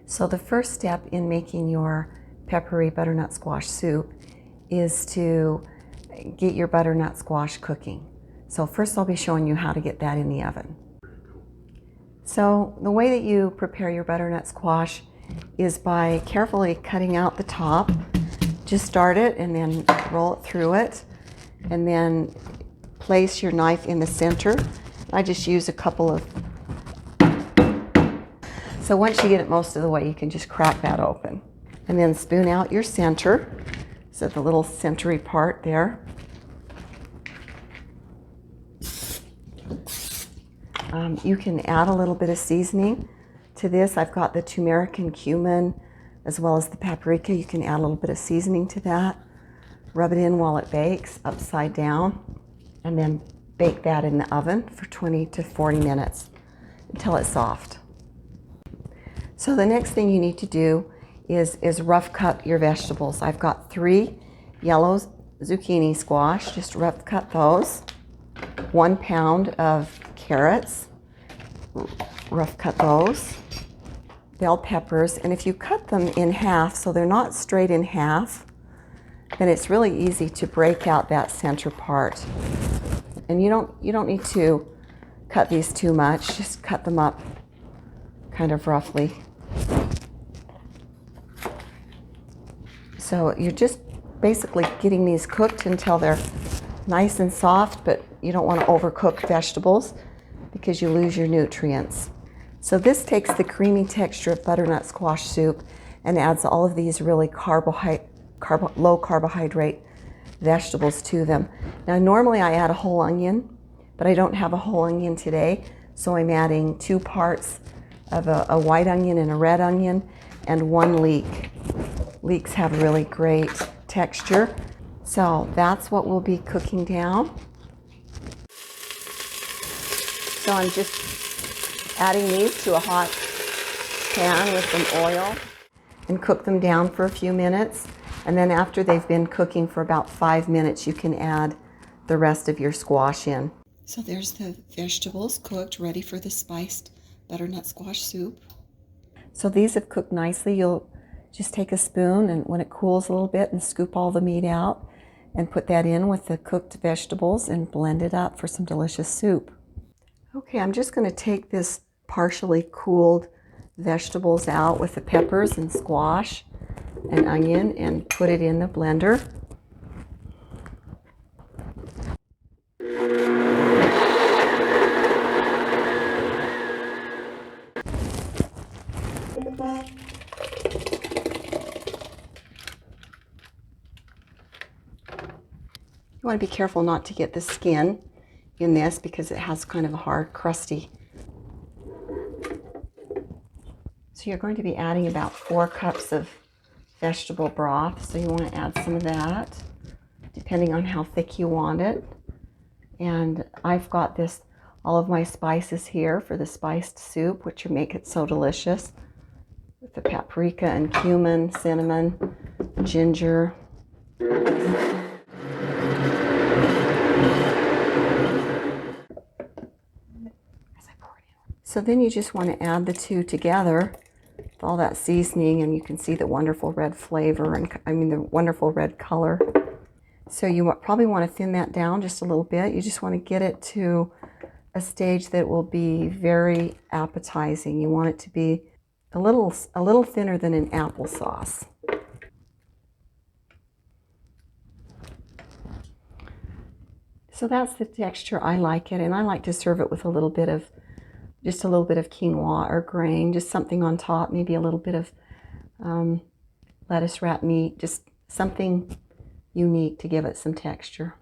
So the first step in making your peppery butternut squash soup is to get your butternut squash cooking. So first I'll be showing you how to get that in the oven. So the way that you prepare your butternut squash is by carefully cutting out the top. Just start it and then roll it through it, and then place your knife in the center. I just use a couple of. So once you get it most of the way, you can just crack that open. And then spoon out your center, so the little centery part there. You can add a little bit of seasoning to this. I've got the turmeric and cumin as well as the paprika. You can add a little bit of seasoning to that. Rub it in while it bakes upside down, and then bake that in the oven for 20 to 40 minutes until it's soft. So the next thing you need to do is rough cut your vegetables. I've got 3 yellow zucchini squash, just rough cut those. 1 pound of carrots, rough cut those. Bell peppers, and if you cut them in half so they're not straight in half, then it's really easy to break out that center part. And you don't need to cut these too much, just cut them up kind of roughly. So you're just basically getting these cooked until they're nice and soft, but you don't want to overcook vegetables because you lose your nutrients. So this takes the creamy texture of butternut squash soup and adds all of these really low carbohydrate vegetables to them. Now normally I add a whole onion, but I don't have a whole onion today, so I'm adding 2 parts of a white onion and a red onion and 1 leek. Leeks have really great texture. So that's what we'll be cooking down. So I'm just adding these to a hot pan with some oil and cook them down for a few minutes. And then after they've been cooking for about 5 minutes, you can add the rest of your squash in. So there's the vegetables cooked, ready for the spiced butternut squash soup. So these have cooked nicely. You'll just take a spoon, and when it cools a little bit, and scoop all the meat out and put that in with the cooked vegetables and blend it up for some delicious soup. Okay, I'm just going to take this partially cooled vegetables out with the peppers and squash and onion and put it in the blender. You want to be careful not to get the skin in this because it has kind of a hard, crusty. So you're going to be adding about 4 cups of vegetable broth. So you want to add some of that, depending on how thick you want it. And I've got all of my spices here for the spiced soup, which make it so delicious. With the paprika and cumin, cinnamon, ginger. So then you just want to add the 2 together with all that seasoning, and you can see the wonderful red flavor and the wonderful red color. So you probably want to thin that down just a little bit. You just want to get it to a stage that will be very appetizing. You want it to be a little thinner than an applesauce. So that's the texture I like it, and I like to serve it with just a little bit of quinoa or grain, just something on top, maybe a little bit of lettuce wrapped meat, just something unique to give it some texture.